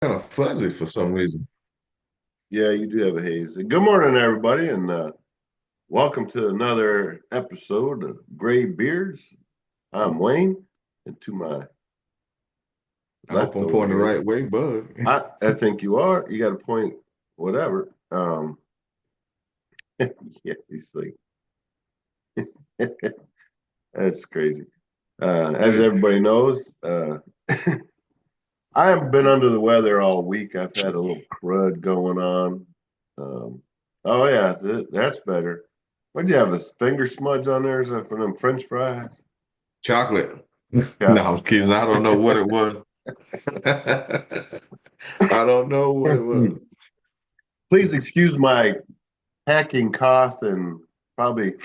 Kind of fuzzy for some reason. Yeah, you do have a haze. Good morning, everybody, and welcome to another episode of Gray Beards. I'm Wayne, and to my I hope left I'm over pointing the here, right way, bug. I think you are. You got a point, whatever. Yeah, he's like, that's crazy. As Yeah. everybody knows, I haven't been under the weather all week. I've had a little crud going on. Um, oh yeah, that's better. What'd you have? A finger smudge on there? Is that for them French fries? Chocolate. No, I'm Chocolate. kidding. I don't know what it was. I don't know what it was. Please excuse my hacking cough and probably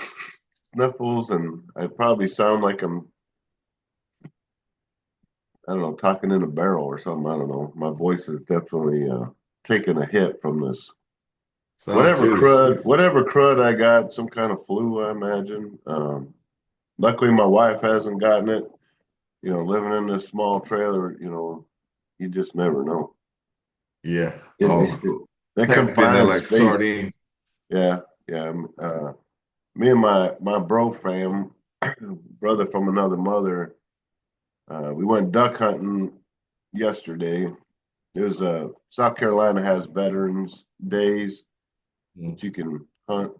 sniffles, and I probably sound like I don't know, talking in a barrel or something. I don't know. My voice is definitely taking a hit from this. Sounds serious. Whatever crud I got, some kind of flu, I imagine. Luckily, my wife hasn't gotten it. Living in this small trailer, you just never know. Yeah. It, Oh, it, that packed in there confined like space, sardines. yeah, yeah. Me and my bro fam, brother from another mother, we went duck hunting yesterday. It was South Carolina has Veterans Days Mm. that you can hunt.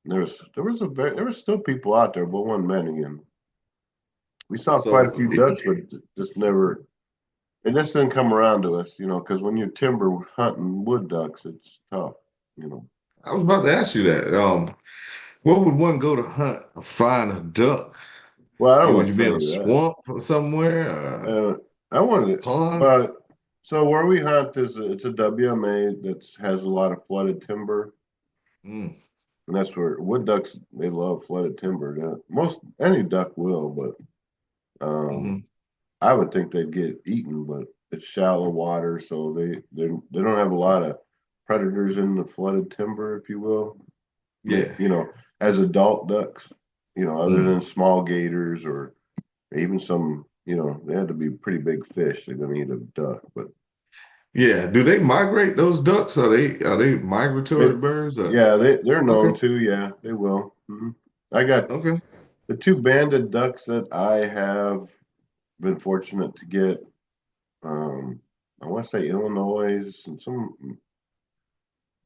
There was still people out there, but wasn't many, and we saw quite a So, few ducks, but just never. It just didn't come around to us, because when you're timber hunting wood ducks, it's tough, you know. I was about to ask you that. Where would one go to hunt or find a duck? Well, I don't Would want you to be tell in a you that. swamp or somewhere? Uh, I wanted, Pond? but so where we hunt it's a WMA that has a lot of flooded timber, Mm. and that's where wood ducks they love flooded timber. Most any duck will, but um, Hmm. I would think they'd get eaten, but it's shallow water, so they don't have a lot of predators in the flooded timber, if you will. Yeah. As adult ducks, other Mm. than small gators or even some, they had to be pretty big fish. They're going to eat a duck, but Yeah. Do they migrate those ducks? Are they migratory they, birds? yeah, they're Okay. known to. Yeah, they will. I got Okay. the two banded ducks that I have been fortunate to get. Um, I want to say Illinois and some, I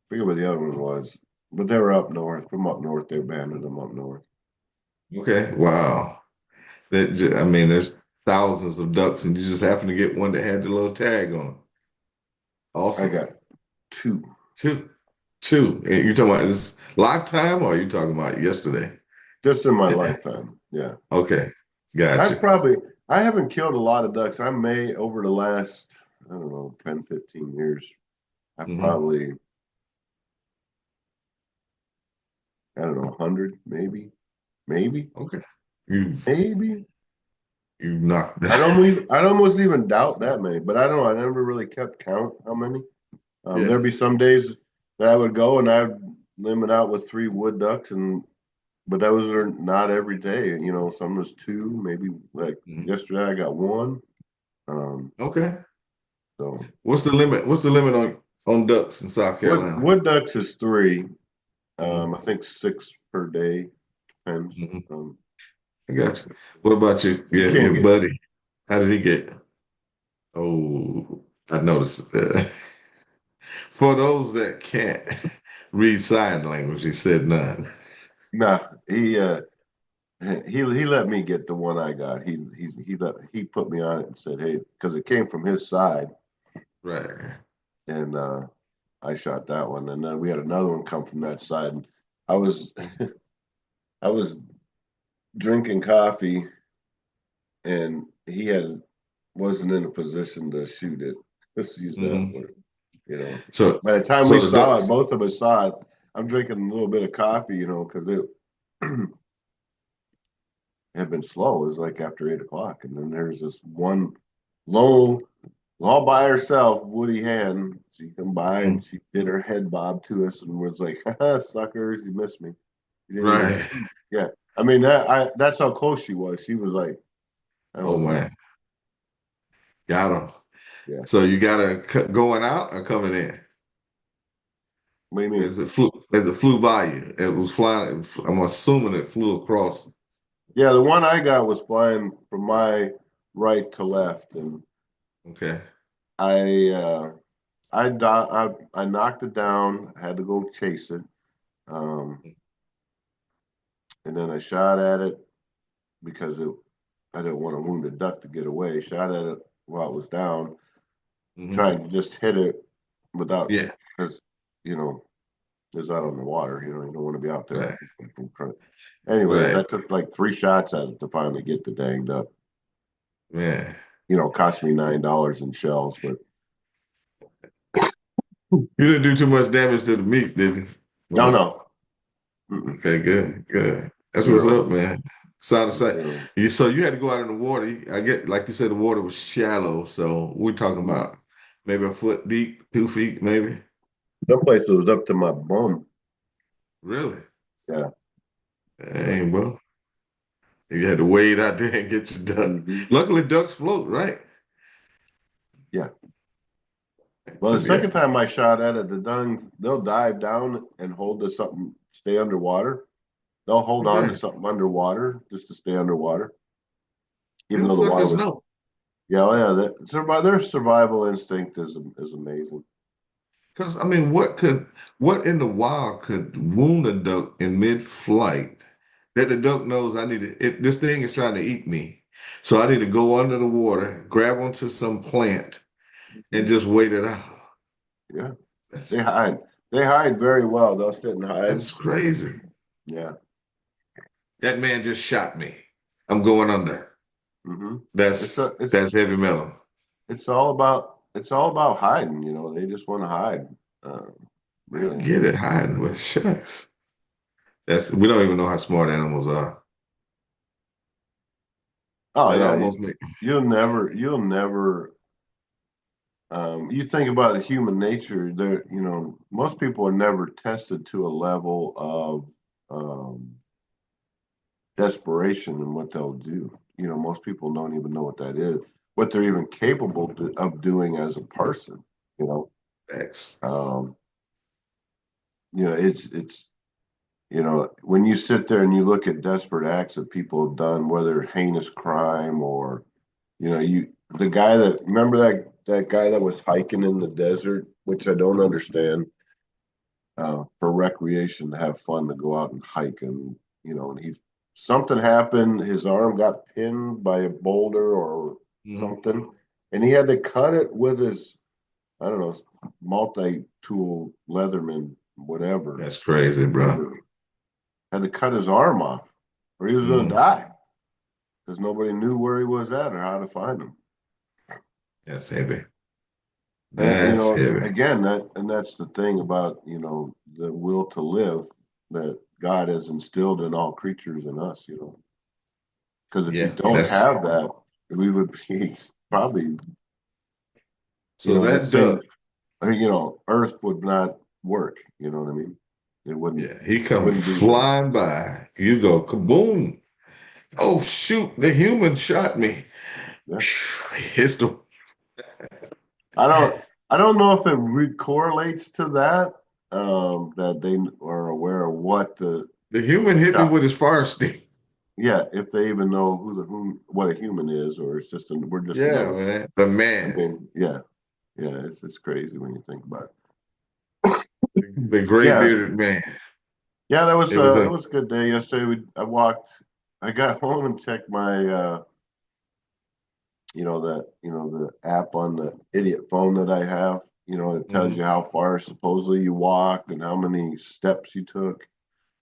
forget where the other one was, but they were up north. From up north, they banded them up north. Okay. Wow. I mean, there's thousands of ducks, and you just happen to get one that had the little tag on it. I Awesome. got two Two. Two. And you're talking about this lifetime, or are you talking about yesterday? just in my lifetime. Yeah. Okay. I've Gotcha. probably I haven't killed a lot of ducks. I may over the last, I don't know, 10, 15 years. I Hmm. probably, I don't know, 100 maybe. Maybe. Okay. You've Maybe. you've knocked I'd almost even doubt that many, but I don't know. I never really kept count how many. Yeah. There'd be some days that I would go and I'd limit out with three wood ducks, and but those are not every day. Some was two, maybe like Mhm. yesterday I got one. Um, Okay. so What's the limit? What's the limit on ducks in South Carolina? wood ducks is three. Hmm. I think six per day depends. Hmm. Um, I got you. What about you? you Yeah, can't your get. buddy. How did he get? Oh, I noticed. For those that can't read sign language, he said none. Nah, he let me get the one I got. He put me on it and said, "Hey," because it came from his side, Right. and I shot that one, and then we had another one come from that side. And I was I was drinking coffee, and he had wasn't in a position to shoot it. Let's use that Hmm. word. So, By the time we so the saw it, ducks. both of us saw it. I'm drinking a little bit of coffee, because it had been slow. It was like after 8 o'clock, and then there's this one lone, all by herself, Woody Hand. She come by and Mhm. she did her head bob to us and was like, "Haha, suckers, you missed me. You didn't even." Right. Yeah, I mean that's how close she was. She was like, I Oh was like, man, got him. Yeah. So you got to going out or coming in? What do you mean? As it flew by you, it was flying. I'm assuming it flew across. Yeah, the one I got was flying from my right to left, and Okay. I I knocked it down. I had to go chase it, um, and then I shot at it because I didn't want a wounded duck to get away. Shot at it while it was down, Hmm. trying to just hit it without Yeah. because you know it's out on the water. You don't want to be out there. Right. Anyways, I Right. took like 3 shots at it to finally get the dang duck. Man. It cost me $9 in shells, but You didn't do too much damage to the meat, did you? no, Well, no, mm-mm, okay, good, good. That's what's zero, up, man. Side to side. zero. So you had to go out in the water. I get, like you said, the water was shallow. So we're talking Mm-hmm. about maybe a foot deep, 2 feet, maybe. Some place it was up to my bum. Really? Yeah. Dang, bro. You had to wade out there and get your duck. Hmm. Luckily, ducks float, right? Yeah. Well, the Yeah. second time I shot at it, they'll dive down and hold to something, stay underwater. They'll hold on to Okay. something underwater just to stay underwater, even Them though the water suckers was. know. Yeah, oh yeah. Their survival instinct is amazing. Because I mean, what in the wild could wound a duck in mid-flight that the duck knows I need to, this thing is trying to eat me. So I need to go under the water, grab onto some plant, and Mhm. just wait it out. Yeah, they That's hide. They hide very well. They'll sit and hide. that's crazy. Yeah. That man just shot me. I'm going under. Hmm. It's That's a, it's that's heavy metal. it's all about hiding. They just want to hide. I And get it, hiding with shucks. That's we don't even know how smart animals are. oh That yeah, almost make you'll never. You think about human nature. Most people are never tested to a level of desperation in what they'll do. Most people don't even know what that is, what they're even capable of doing as a person. You know, X. um, it's when you sit there and you look at desperate acts that people have done, whether heinous crime or the guy that remember that guy that was hiking in the desert, which I don't understand, for recreation to have fun to go out and hike and he something happened, his arm got pinned by a boulder or Mhm. something, and he had to cut it with his I don't know multi-tool Leatherman whatever That's crazy, bro. cutter had to cut his arm off or he was going to Mhm. die because nobody knew where he was at or how to find him. That's heavy. And That's heavy. again, that's the thing about the will to live that God has instilled in all creatures in us. Because if you Yeah, don't that's have that, we would be probably so this that thing. duck. Earth would not work. You know what I mean? It wouldn't. Yeah, he It come wouldn't be there. flying by. You go kaboom. Oh shoot, the human shot me. Yeah. Hits the I don't. I don't know if it correlates to that. That they are aware of what the human the hit me shot. with his fire stick. Yeah, if they even know what a human is, or it's just we're just Yeah, another. man. The I man, mean, yeah, yeah, it's crazy when you think about it. the gray Yeah, bearded man. yeah, that was It was it a was a good day yesterday. I got home and checked my the app on the idiot phone that I have. It tells mhm. you how far supposedly you walked and how many steps you took.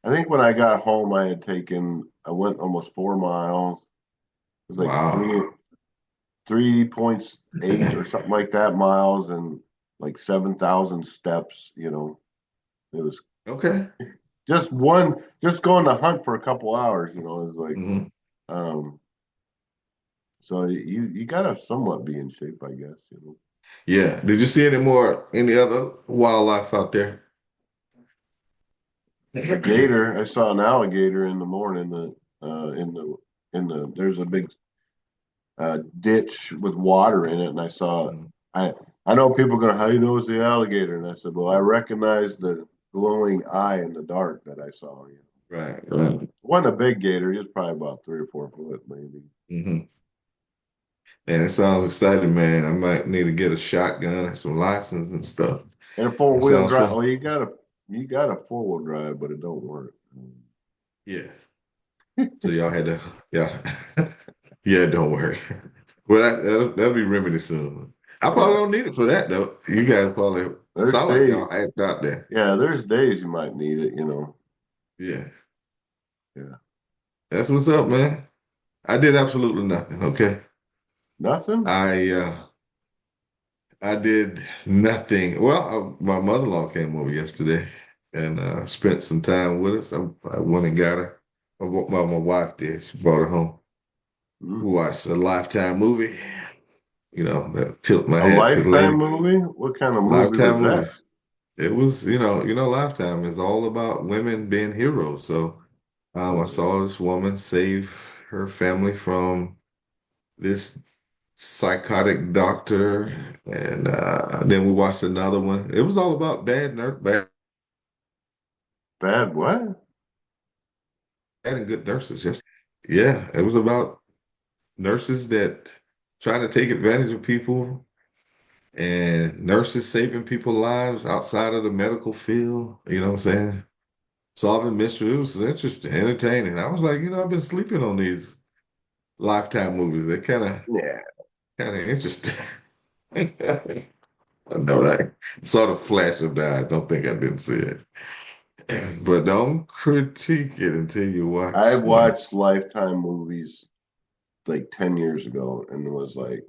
I think when I got home, I went almost 4 miles. It was like Wow. 3.8 or something like that miles and like 7,000 steps. It was Okay. just going to hunt for a couple hours. It was like, Hmm. um, so you gotta somewhat be in shape, I guess. Yeah. Did you see any other wildlife out there? A gator. I saw an alligator in the morning. There's a big ditch with water in it, and I saw Mhm. I I know people are going, how you know it's the alligator? And I said, well, I recognize the glowing eye in the dark that I saw. You know, Right, right. it wasn't a big gator. He was probably about 3 or 4 foot, maybe. Hmm. And it sounds exciting, man. I might need to get a shotgun and some license and stuff. And a four That wheel sounds drive. fun. Oh, you got a 4 wheel drive, but it don't work. Yeah. So y'all had to, yeah. Yeah, don't worry. Well, that'll be remedied soon. I probably Yeah, don't need it for that though. You guys probably there's sound like days. y'all act out there. Yeah, there's days you might need it. You know. Yeah. Yeah. That's what's up, man. I did absolutely nothing. Okay. Nothing. I I did nothing. Well, my mother-in-law came over yesterday and spent some time with us. I went and got her. My wife did. She brought her home. Mm. We watched a Lifetime movie. You know, that tilt my A hat to the Lifetime lady. movie? What kind of movie was Lifetime that? movies. It was, Lifetime is all about women being heroes. So I Oh saw this woman save her family from this psychotic doctor, and then we watched another one. It was all about yeah. Bad what? bad and good nurses. Yes, yeah, it was about nurses that trying to take advantage of people and nurses saving people's lives outside of the medical field. You know what I'm saying? Solving mysteries. It was interesting, entertaining. I was like, I've been sleeping on these Lifetime movies. They're Yeah. kind of interesting. I know that. Saw the flash of that. I don't think I didn't see it. But don't critique it until you I watch one. watched Lifetime movies like 10 years ago and it was like,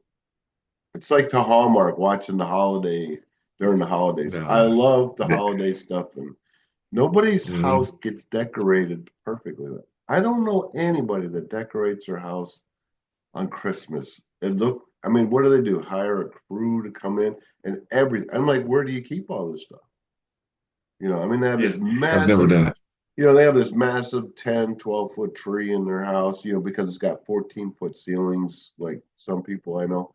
it's like the Hallmark watching the holiday during the holidays. I No. love the That, holiday stuff and nobody's mhm. house gets decorated perfectly. I don't know anybody that decorates their house on Christmas. I mean, what do they do? Hire a crew to come in and everything. I'm like, where do you keep all this stuff? I mean, they have Yeah. this I've never massive, done it. they have this massive 10, 12-foot tree in their house, because it's got 14-foot ceilings, like some people I know.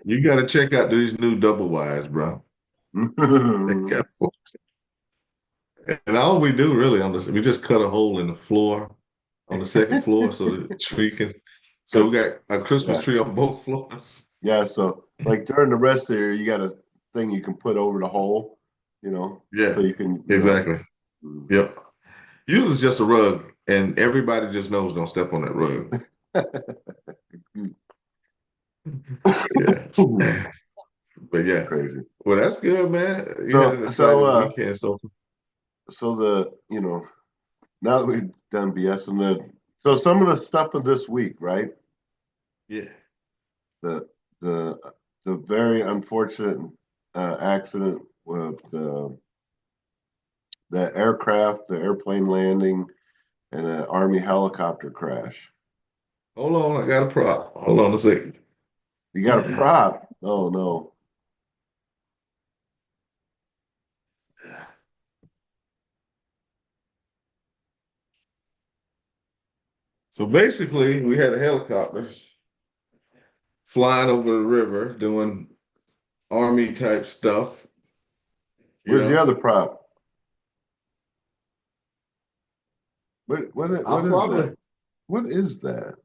You got to check out these new double wides, bro. They got four. And all we do really on this, we just cut a hole in the floor on the second floor so the tree can. So we Because, got a Christmas yeah, tree on both floors. yeah. So, like during the rest of the year, you got a thing you can put over the hole, so Yeah, you can, exactly. mm. Yep. Usually it's just a rug, and everybody just knows don't step on that rug. Yeah. But yeah. Crazy. Well, that's good, man. You had So, an so, exciting weekend. So so now that we've done BS so some of the stuff of this week, right? yeah. The the the very unfortunate accident with the aircraft, the airplane landing, and an Army helicopter crash. Hold on, I got a prop. Hold on a second. You got a prop? Oh no! So basically, we had a helicopter flying over the river doing army type stuff. You Where's the know, other prop? What I'll is that? probably What is that?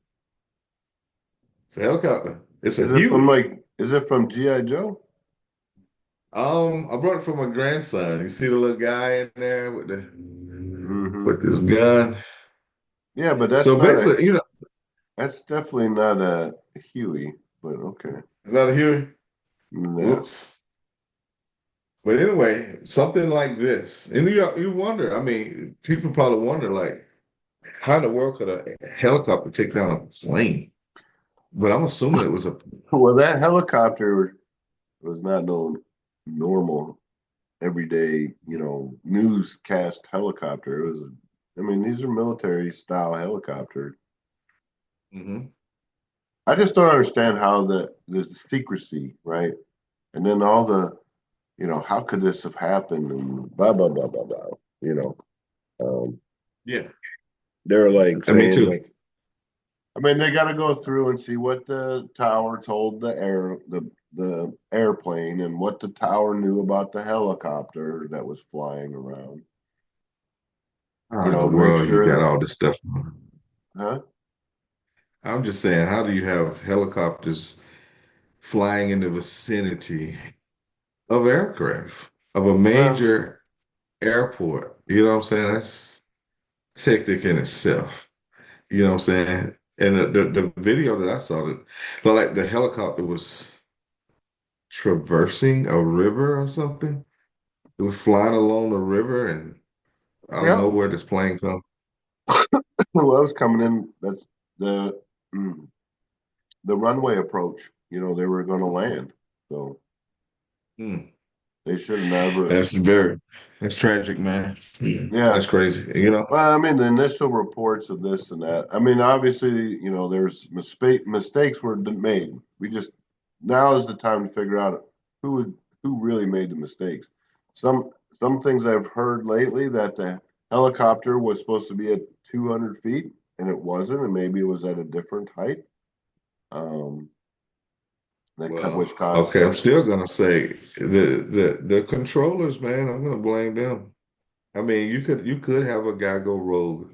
it's a helicopter. It's a Is it from Huey. GI Joe? I brought it for my grandson. You see the little guy in there with the Hmm. with this gun. Yeah, but So basically, that's definitely not a Huey. But okay. is that a Huey? Yeah. Whoops. But anyway, something like this, and you wonder. I mean, people probably wonder, like, how in the world could a helicopter take down a plane? But I'm assuming it was a. Well, that helicopter was not no normal everyday, newscast helicopter. It was, I mean, these are military style helicopters. Mhm. I just don't understand how the secrecy, right? And then all the, how could this have happened and blah blah blah blah blah. Um, Yeah, they're like and me saying, too. I mean, they got to go through and see what the tower told the the airplane and what the tower knew about the helicopter that was flying around. How in the Make world you sure got that, all this stuff? huh? I'm just saying, how do you have helicopters flying in the vicinity of aircraft of a Well, major airport? You know what I'm saying? That's hectic in itself. You know what I'm saying? And the video that I saw, that looked like the helicopter was traversing a river or something. It was flying along the river, and out of yeah. nowhere, this plane come. Well, I was coming in. That's the mm, the runway approach. They were going to land, so Hmm. they should have never. That's very, that's tragic, man. Yeah. Yeah. That's crazy. You know? Well, I mean, the initial reports of this and that. I mean, obviously, there's mistakes were made. We just now is the time to figure out who would who really made the mistakes. Some some things I've heard lately that the helicopter was supposed to be at 200 feet and it wasn't, and maybe it was at a different height. Um, Well, which caused okay, I'm the still gonna say the controllers, man. I'm gonna blame them. I mean, you could have a guy go rogue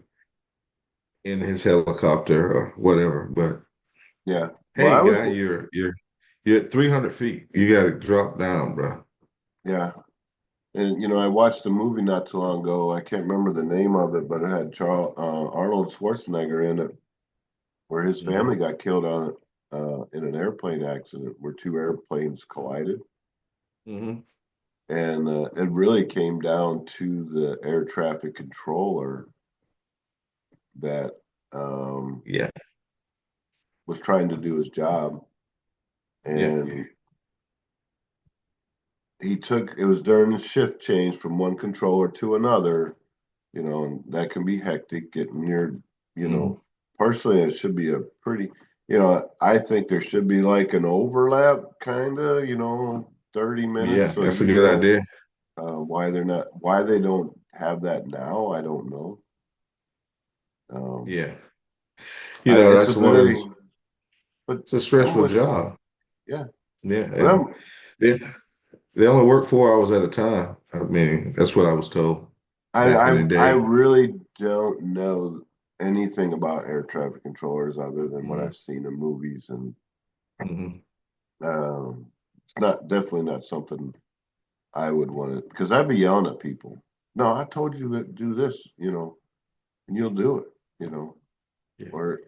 in his helicopter or whatever, but yeah. Well, I hey, was guy, you're at 300 feet. You got to drop down, bro. yeah, and I watched a movie not too long ago. I can't remember the name of it, but it had Arnold Schwarzenegger in it, where his family Hmm. got killed on in an airplane accident where two airplanes collided, Hmm. and it really came down to the air traffic controller that um, Yeah, was trying to do his job, yeah. and he took it was during the shift change from one controller to another, and that can be hectic getting your, you Hmm. know, personally, it should be a pretty, I think there should be like an overlap kind of, 30 minutes Yeah, so that's a you good know idea. why they don't have that now. I don't know. Um, Yeah. it's a That's one of very, those, but it's a I'm stressful with you. job. Yeah. Yeah, But and they they only work 4 hours at a time. I mean, that's what I was told back in the I day. really don't know anything about air traffic controllers other than what Hmm. I've seen in movies and Hmm. it's not definitely not something I would want to because I'd be yelling at people. No, I told you to do this, and you'll do it, Yeah, or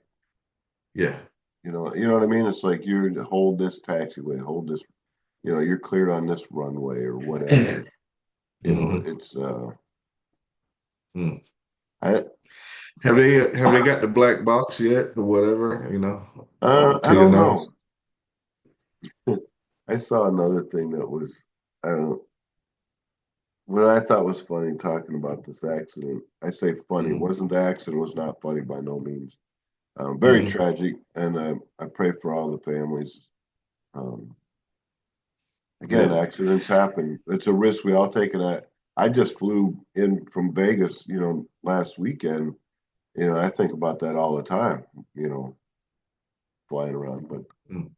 yeah. you know what I mean. It's like you hold this taxiway, hold this, you're cleared on this runway or whatever. Hmm. It's Mm. I Have they got the black box yet or whatever, I to your don't knowledge? know. I saw another thing that was I don't what I thought was funny talking about this accident. I say funny. It Hmm. wasn't the accident was not funny by no means. Very Hmm. tragic, and I pray for all the families. Um, again, Yeah. accidents happen. It's a risk we all take, and I just flew in from Vegas, last weekend. I think about that all the time. Flying around, but Mm.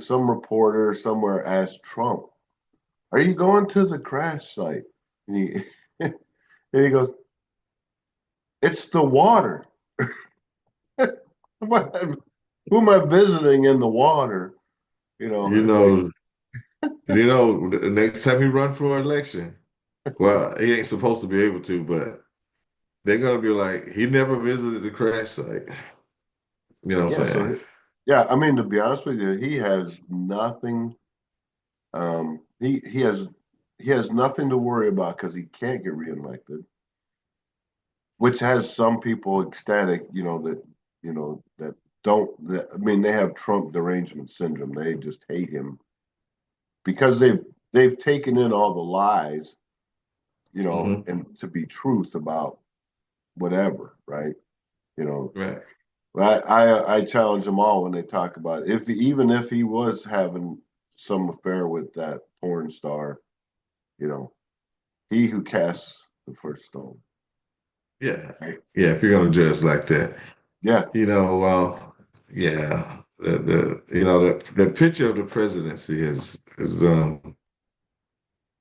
some reporter somewhere asked Trump, "Are you going to the crash site?" And he and he goes, "It's the water. Who am I visiting in the water?" You It's like, know, the next time he run for election, well, he ain't supposed to be able to, but they're gonna be like, he never visited the crash site. You know what yeah. I'm saying? Yeah. I mean, to be honest with you, he has nothing. He has nothing to worry about because he can't get reelected, which has some people ecstatic. That don't. That, I mean, they have Trump derangement syndrome. They just hate him because they've taken in all the lies, Hmm. and to be truth about whatever, right? You know, Right. I challenge them all when they talk about it. Even if he was having some affair with that porn star, you know, he who casts the first stone. Yeah. Right? Yeah. If you're gonna judge like that, Yeah, well, yeah. that picture of the presidency is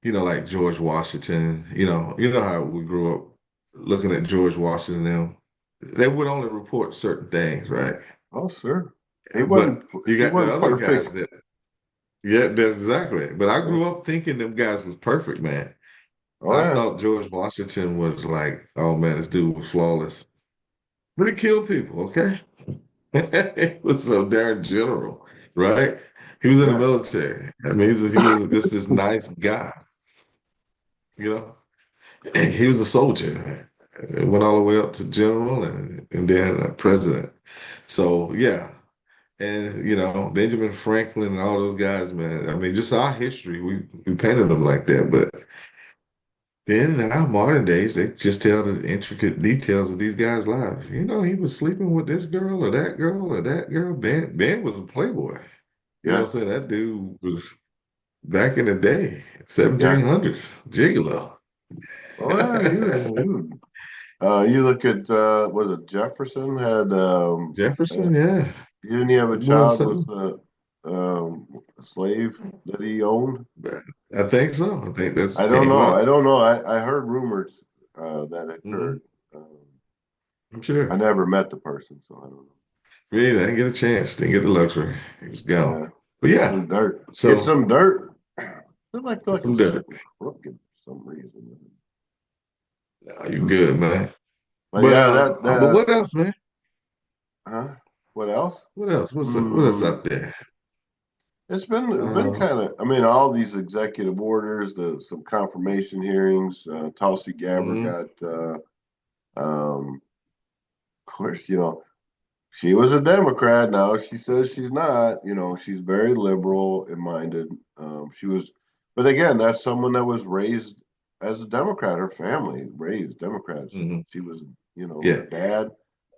like George Washington. You know how we grew up looking at George Washington. Now they would only report certain things, right? Oh, sure. But you He got the wasn't other perfect. guys that, yeah, exactly. But I Yeah. grew up thinking them guys was perfect, man. Oh I yeah. thought George Washington was like, oh man, this dude was flawless. But he killed people, okay? He was so darn general, right? He was in the Yeah. military. I mean, he was just this nice guy, you know? He was a soldier, man. It went all the way up to general and then president. So, yeah. And, Benjamin Franklin and all those guys, man. I mean, just our history, we painted them like that. But then in our modern days, they just tell the intricate details of these guys' lives. He was sleeping with this girl or that girl or that girl. Ben was a playboy. You know Yeah. what I'm saying? That dude was back in the day, Yeah. 1700s, gigolo. Oh yeah. You look at was it Jefferson had Jefferson, yeah. didn't he have a He was child with something. a slave that he owned? I think so. I think that's I don't came know. I out. don't know. I heard rumors that Hmm. occurred. Um, I'm I sure. never met the person, so I don't Me, I didn't get a chance, didn't get the luxury. He was know. gone. Yeah. But Get yeah, some dirt. Get so some dirt. I feel like I'm some dirt. sitting crooked for some reason. Are you good, man? But But yeah, um, but what else, man? huh? What else? What else? What's up? What else Hmm. out there? It's been Um, kind of. I mean, all these executive orders, some confirmation hearings. Tulsi Gabbard mhm, got. Of course, she was a Democrat. Now she says she's not. She's very liberal and minded. She was, but again, that's someone that was raised as a Democrat. Her family raised Democrats. mhm, She was, yeah, her dad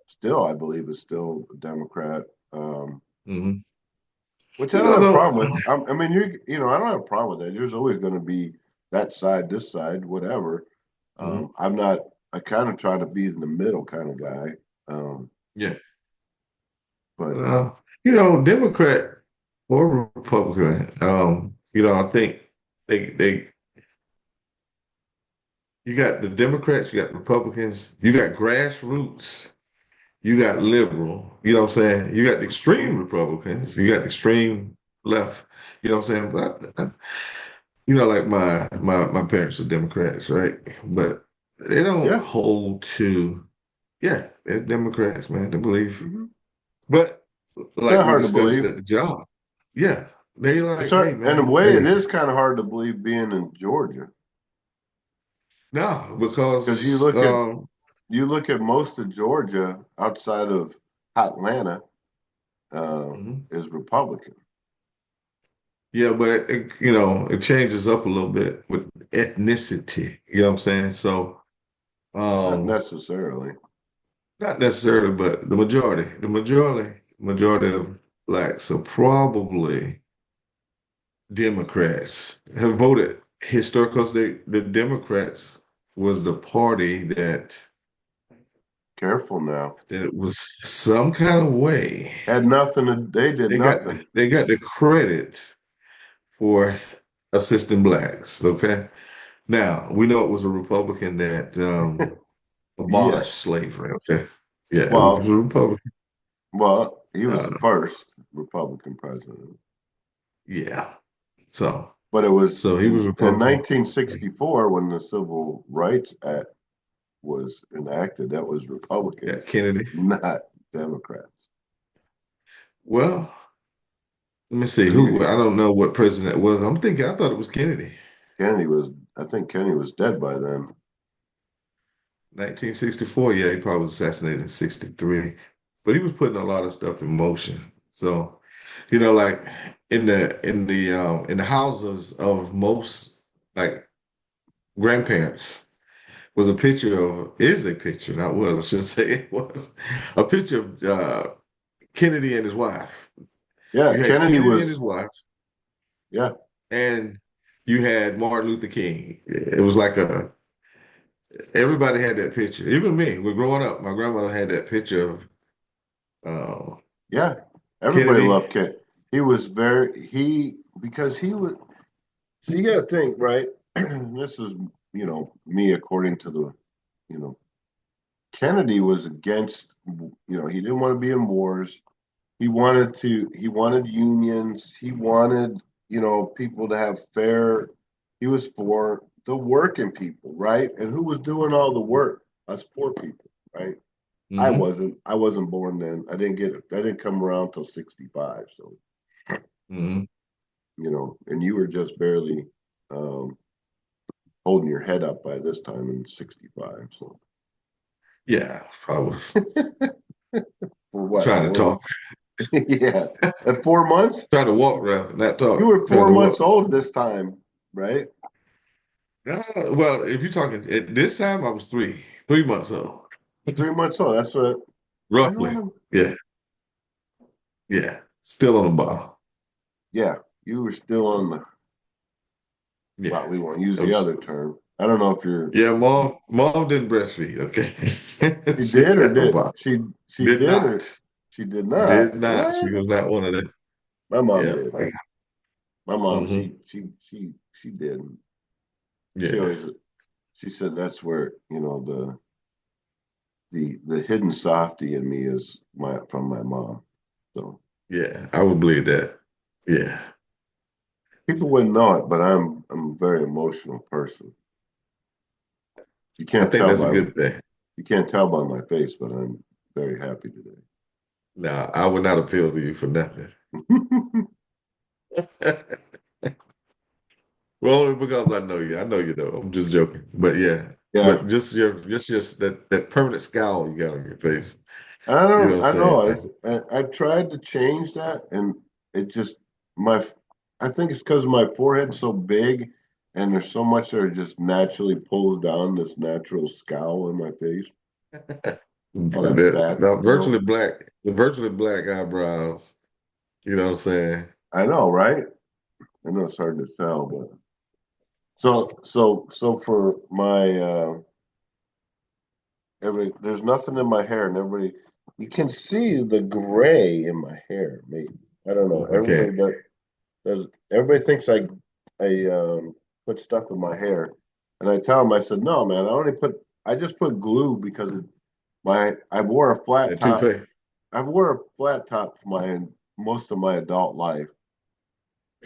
still, I believe, is still a Democrat. mhm. Which I You don't know, have a though. problem with. I mean, I don't have a problem with that. There's always going to be that side, this side, whatever. Mhm, I'm not. I kind of try to be in the middle kind of guy. Um, yeah, but but Democrat or Republican, I think they you got the Democrats, you got Republicans, you got grassroots, you got liberal. You know what I'm saying? You got the extreme mhm, Republicans, you got the extreme left. You know what I'm saying? But like my parents are Democrats, right? But they don't yeah. hold to, yeah, they're Democrats, man. They believe. Mhm. But It's like not we hard to discussed believe. at the job, yeah, they It's like, hey hard, in a man, way, it hey, is kind of hard to believe being in Georgia no, because because you look at most of Georgia outside of Atlanta uh, mhm. is Republican. Yeah, but it changes up a little bit with ethnicity. You know what I'm saying? So, Not um, necessarily. not necessarily, but the majority of blacks are probably Democrats have voted historically because the Democrats was the party Careful now. that was some kind of way Had nothing. They did they got nothing. they got the credit for assisting blacks. Okay, now we know it was a Republican that abolished Yes. slavery. Okay, yeah, it was a Well, Republican. he was Uh, the first Republican president, yeah, so but it was he was in Republican. 1964 when the Civil Rights Act was enacted. That was Yeah, Republicans, Kennedy. not Democrats. Well, let me see You, who. I don't know what president it was. I thought it was Kennedy. Kennedy was, I think Kennedy was dead by then. 1964. Yeah, he probably was assassinated in 63. But he was putting a lot of stuff in motion. So, like in the houses of most like grandparents was a picture of is a picture, not was, I should say it was a picture of Kennedy and his wife. Yeah, You had Kennedy Kennedy and his was, wife, yeah, and you had Martin Luther King. It was like everybody had that picture. Even me, we're growing up. My grandmother had that picture of uh, yeah. Everybody Kennedy. loved Ken. He was very he because he was. So you got to think, right? This is me according to the you know Kennedy was against he didn't want to be in wars. He wanted unions. He wanted people to have fair. He was for the working people, right? And who was doing all the work? Us poor people, right? Hmm. I wasn't born then. I didn't come around till 65. So, Hmm. and you were just barely um, holding your head up by this time in 65. So, Yeah, I was for what? trying to talk, Yeah. At 4 months? trying to walk rather, not You talk, were trying four to months walk. old this time, right? Well, if you're talking at this time, I was 3 months old, 3 months old. That's what I don't roughly. know. Yeah, yeah, still on the ball. Yeah, you were still on the, Yeah, well, we won't use I the was. other term. I don't know if you're, Yeah, mom didn't breastfeed. Okay, she she did or had no did bottom. she Did did not. or she did not. Did not. What? She was not one of them. My mom Yeah. did. My mom, Hmm. she did. She Yeah. always, she said that's where, the hidden softy in me is from my mom. So Yeah. I would believe that. Yeah. people wouldn't know it, but I'm a very emotional person. You I can't think tell that's a by good thing. my face, but I'm very happy today. Now, I would not appeal to you for nothing. Well, only because I know you. I know you know. I'm just joking. But yeah. Yeah, But just that permanent scowl you got on your face. I You know what don't. I'm I saying? know. I've tried to change that, and it just my. I think it's because my forehead's so big, and there's so much that just naturally pulls down this natural scowl on my face. All that fat, Now, virtually black eyebrows. You know what I'm saying? I know, right? I know it's hard to tell, but so for my there's nothing in my hair, and everybody, you can see the gray in my hair. Maybe I don't know. No, I can't. Everybody thinks I put stuff in my hair, and I tell them I said no, man. I just put glue because I wore a flat That top. toupee. I wore a flat top for my most of my adult life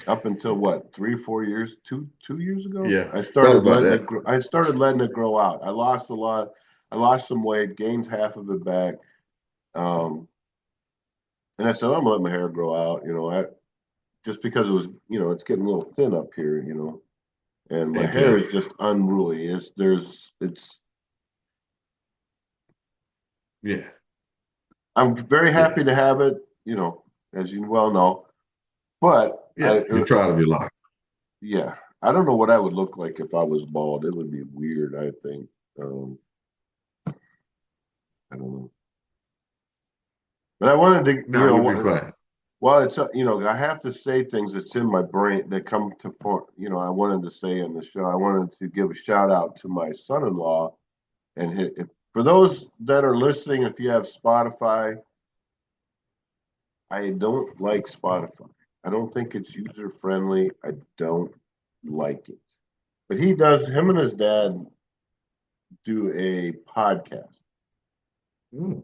up until what 3 or 4 years, 2 years ago. Yeah. Thought about that. I started letting it grow out. I lost a lot. I lost some weight, gained half of it back. Um, and I said, I'm gonna let my hair grow out. I just because it was, it's getting a little thin up here, and my Can't hair tell. is just unruly. It's. Yeah. I'm very Yeah. happy to have it, as you well know. But Yeah. You're proud of your lock. yeah, I don't know what I would look like if I was bald. It would be weird, I think. Um, I don't know. But I wanted to, No, you'll be fine. well, it's I have to say things that's in my brain that come to point. I wanted to say in the show. I wanted to give a shout out to my son-in-law and for those that are listening. If you have Spotify, I don't like Spotify. I don't think it's user friendly. I don't like it. But he does. Him and his dad do a podcast. Mm,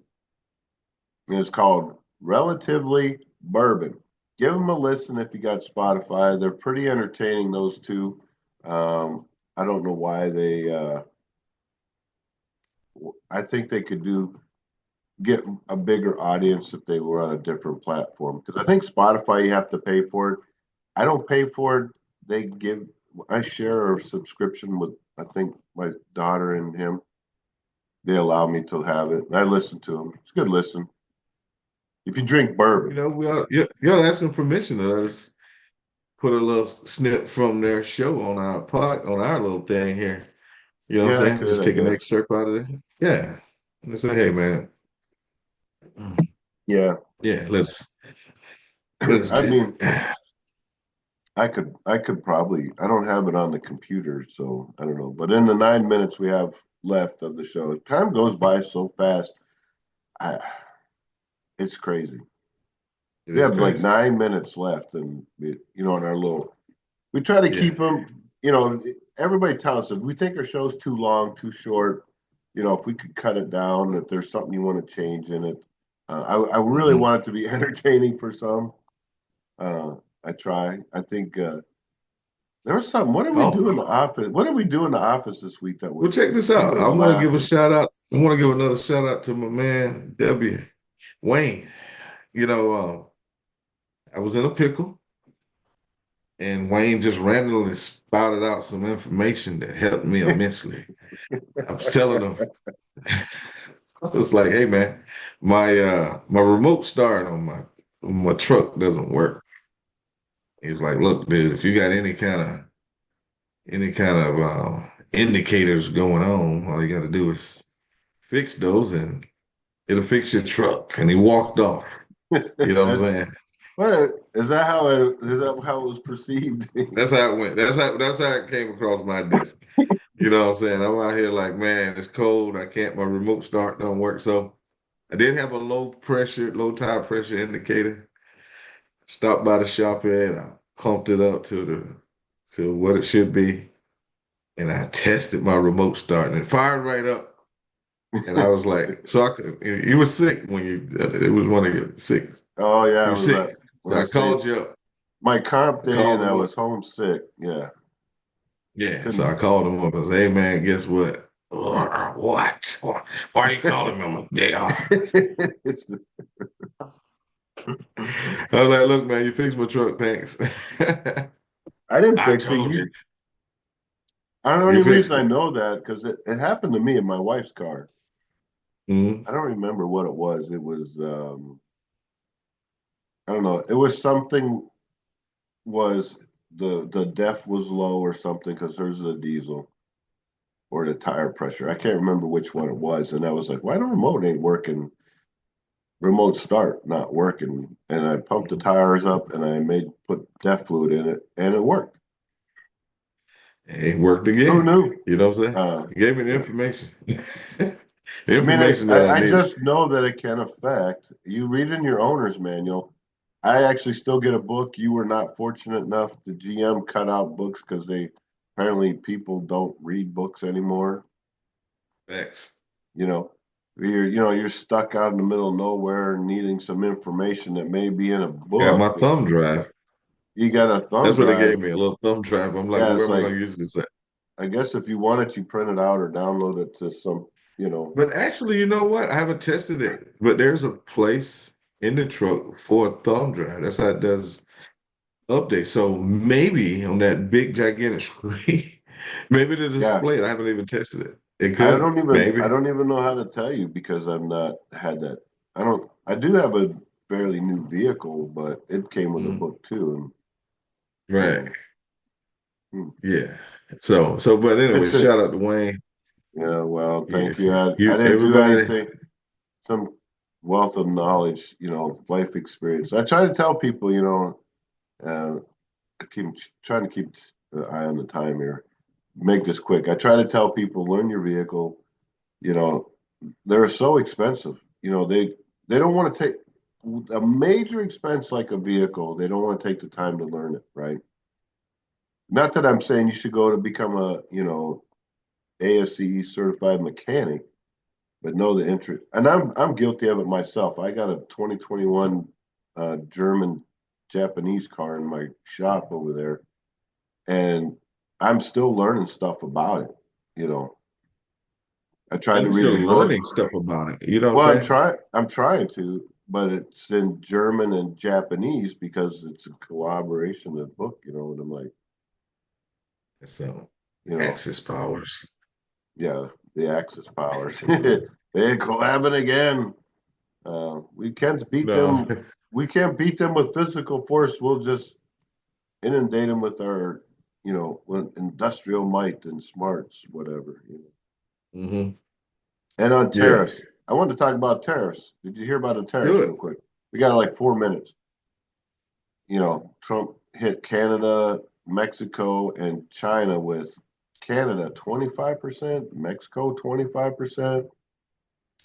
And it's called Relatively Bourbon. Give them a listen if you got Spotify. They're pretty entertaining, those two. I don't know why I think they could get a bigger audience if they were on a different platform. Because I think Spotify, you have to pay for it. I don't pay for it. I share a subscription with, I think, my daughter and him. They allow me to have it. I listen to them. It's a good listen. If you drink bourbon, you ought to ask them permission to let us put a little snip from their show on our on our little thing here. You know what yeah, I'm I saying? could, Just I take an guess. excerpt out of it. Yeah. Let's say, hey man, Yeah. yeah, let's I get mean, it. I could probably, I don't have it on the computer, so I don't know. But in the 9 minutes we have left of the show, time goes by so fast. I, it's crazy. It We is have like crazy. 9 minutes left, and in our little, we try to Yeah. keep them. Everybody tells us we think our show's too long, too short. If we could cut it down, if there's something you want to change in it, I really Hmm. want it to be entertaining for some. I try. I think there was something. What did we Oh, do in the office? What did we do in the office this week that well, was? check this out. People I were want to give a laughing. shout out. I want to give another shout out to my man, W. Wayne. You know, I was in a pickle, and Wayne just randomly spouted out some information that helped me immensely. I was telling him, I was like, "Hey, man, my remote start on my truck doesn't work." He was like, "Look, dude, if you got any kind of indicators going on, all you got to do is fix those, and it'll fix your truck." And he walked off. You know what I'm That's saying? what is that how it is that how it was perceived? That's how it went. That's how it came across my desk. You know what I'm saying? I'm out here like, man, it's cold. I can't. My remote start don't work. So I did have a low tire pressure indicator. Stopped by the shop here and I pumped it up to what it should be, and I tested my remote start and it fired right up. And I was like, so I could. You were sick when you. It was one of your sick. Oh yeah, You it were was sick. that when So I I say called you up. my comp I day called and I him up. was homesick. Yeah, Yeah. So couldn't. I called him up. I said, hey man, guess what? What? Why are you calling me on my day off? It's, I was like, look, man, you fixed my truck. Thanks. I didn't I fix it. told you. I don't. The You only reason fixed I it. know that because it happened to me in my wife's car. Mhm. I don't remember what it was. It was I don't know. It was something was the def was low or something because hers is a diesel or the tire pressure. I can't remember which one it was, and I was like, "Why the remote ain't working? Remote start not working." And I pumped the tires up and I made put def fluid in it, and it worked. It worked Who again. knew? You know what I'm saying? Uh, He gave me the yeah. information. The I mean, information that I I needed. just know that it can affect. You read in your owner's manual. I actually still get a book. You were not fortunate enough. The GM cut out books because they apparently people don't read books anymore. Facts. You know, you're stuck out in the middle of nowhere needing some information that may be in a Got my book. thumb drive. You got a thumb That's what they drive. gave me, a little thumb drive. I'm like, Yeah, where it's am I like going to use this at? I guess if you want it, you print it out or download it to some. You know, But actually, you know what? I haven't tested it, but there's a place in the truck for a thumb drive. That's how it does updates. So maybe on that big gigantic screen, maybe the yeah. display. I haven't even tested it. It could, I maybe. don't even know how to tell you because I've not had that. I do have a fairly new vehicle, but it came with a Mhm. book too. And you Right. know, hmm. Yeah. But anyway, It's a shout out to Wayne. yeah. Well, Yeah, thank you. I you, didn't do everybody. anything. Some wealth of knowledge, life experience. I try to tell people, uh, I keep trying to keep the eye on the time here. Make this quick. I try to tell people, learn your vehicle. You know, they're so expensive. They don't want to take a major expense like a vehicle. They don't want to take the time to learn it, right? Not that I'm saying you should go to become a, ASE certified mechanic, but know the interest. And I'm guilty of it myself. I got a 2021 German Japanese car in my shop over there, and I'm still learning stuff about it. You know, I tried And to you're read a still book. learning stuff about it. You know what I'm Well, saying? I'm trying to, but it's in German and Japanese because it's a collaboration of book. And I'm like, So, you know, Axis powers. yeah, the Axis powers. They're collabing again. We can't beat No, them. We can't beat them with physical force. We'll just inundate them with our, with industrial might and smarts, whatever. hmm And on Yeah, tariffs, I wanted to talk about tariffs. Did you hear about the do tariffs it. real quick? We got like 4 minutes. Trump hit Canada, Mexico, and China with Canada 25%, Mexico 25%,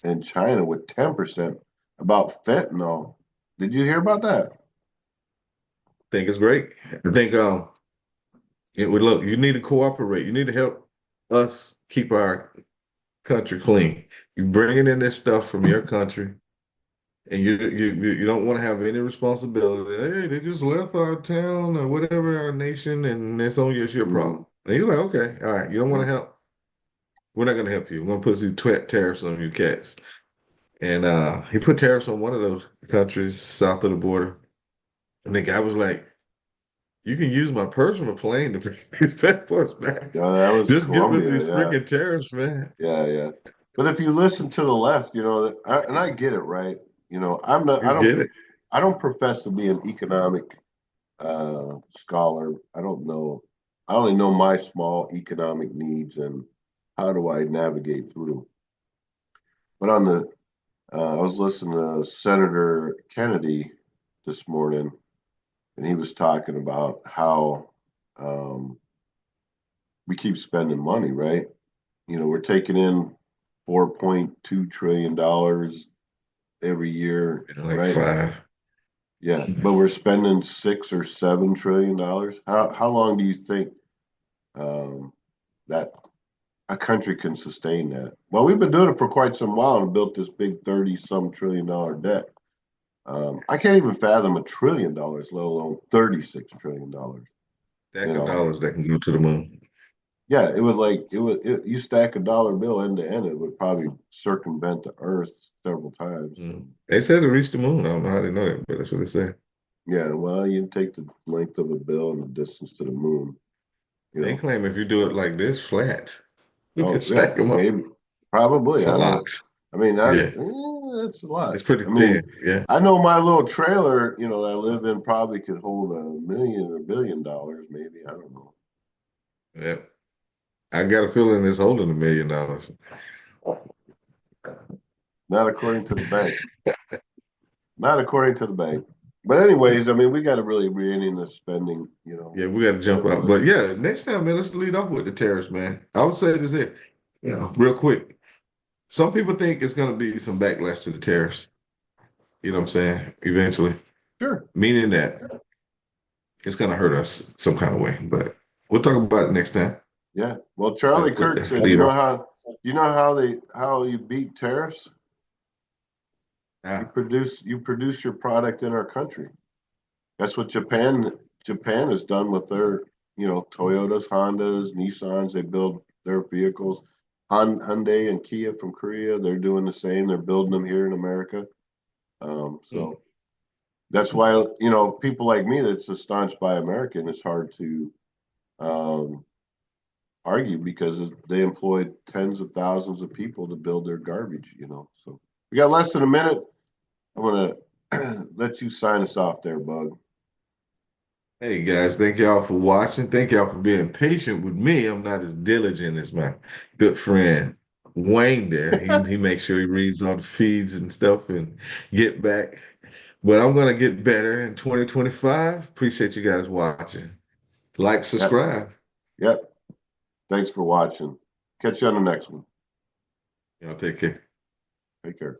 and China with 10% about fentanyl. Did you hear about that? Think it's great. I think it would look. You need to cooperate. You need to help us keep our country clean. You bringing in this stuff from your country, and you don't want to have any responsibility. Hey, they just left our town or whatever, our nation, and it's on your Mm-hmm. problem. And you're like, okay, all right, you don't want to help. We're not going to help you. We're going to put these tariffs on you cats. And he put tariffs on one of those countries south of the border. And the guy was like, you can use my personal plane to bring these passports back. Yeah, that was Just give us Colombia. these Yeah, freaking tariffs, man. yeah, yeah. But if you listen to the left, and I get it, right? I'm not. You get it. I don't profess to be an economic scholar. I don't know. I only know my small economic needs and how do I navigate through them. But I was listening to Senator Kennedy this morning, and he was talking about how um, we keep spending money, right? We're taking in $4.2 trillion every year, Like right? five. Yeah, but we're spending $6 or $7 trillion. How long do you think um, that a country can sustain that? Well, we've been doing it for quite some while and built this big 30-some trillion-dollar debt. I can't even fathom $1 trillion, let alone $36 trillion. You Stack of know, dollars that can go to the moon. yeah, it would like it would. You stack a dollar bill end to end, it would probably circumvent the Earth several times. So, Mm. They said it reached the moon. I don't know how they know that, but that's what they said. yeah, well, you take the length of a bill and the distance to the moon. You They know, claim if you do it like this, flat, you can oh yeah, stack them up. maybe, probably. It's a I don't lot. know. I mean, Yeah, that's a lot. it's pretty I mean, thin. Yeah, I know my little trailer, that I live in probably could hold $1 million or $1 billion, maybe. I don't know. yeah. I got a feeling it's holding $1 million. Not according to the bank. Not according to the bank. But anyways, I mean, we got to really rein in the spending. Yeah, we got to jump out. Let's But yeah, next time, man, let's lead off with the tariffs, man. I would say this here, real quick. Some people think it's going to be some backlash to the tariffs. You know what I'm saying? Eventually, sure. meaning that it's going to hurt us some kind of way. But we'll talk about it next time. Yeah. Well, Charlie With Kirk the said, lead off. how you beat tariffs? Ah, You produce your product in our country. That's what Japan has done with their, Toyotas, Hondas, Nissans. They build their vehicles. Hyundai and Kia from Korea, they're doing the same. They're building them here in America. mm. So that's why, people like me that's a staunch Buy American, it's hard to um, argue because they employed tens of thousands of people to build their garbage. So we got less than a minute. I'm gonna let you sign us off there, Bug. Hey guys, thank y'all for watching. Thank y'all for being patient with me. I'm not as diligent as my good friend Wayne there. He makes sure he reads all the feeds and stuff and get back. But I'm gonna get better in 2025. Appreciate you guys watching. Like, Yep, subscribe. yep. Thanks for watching. Catch you on the next one. Y'all take care. Take care.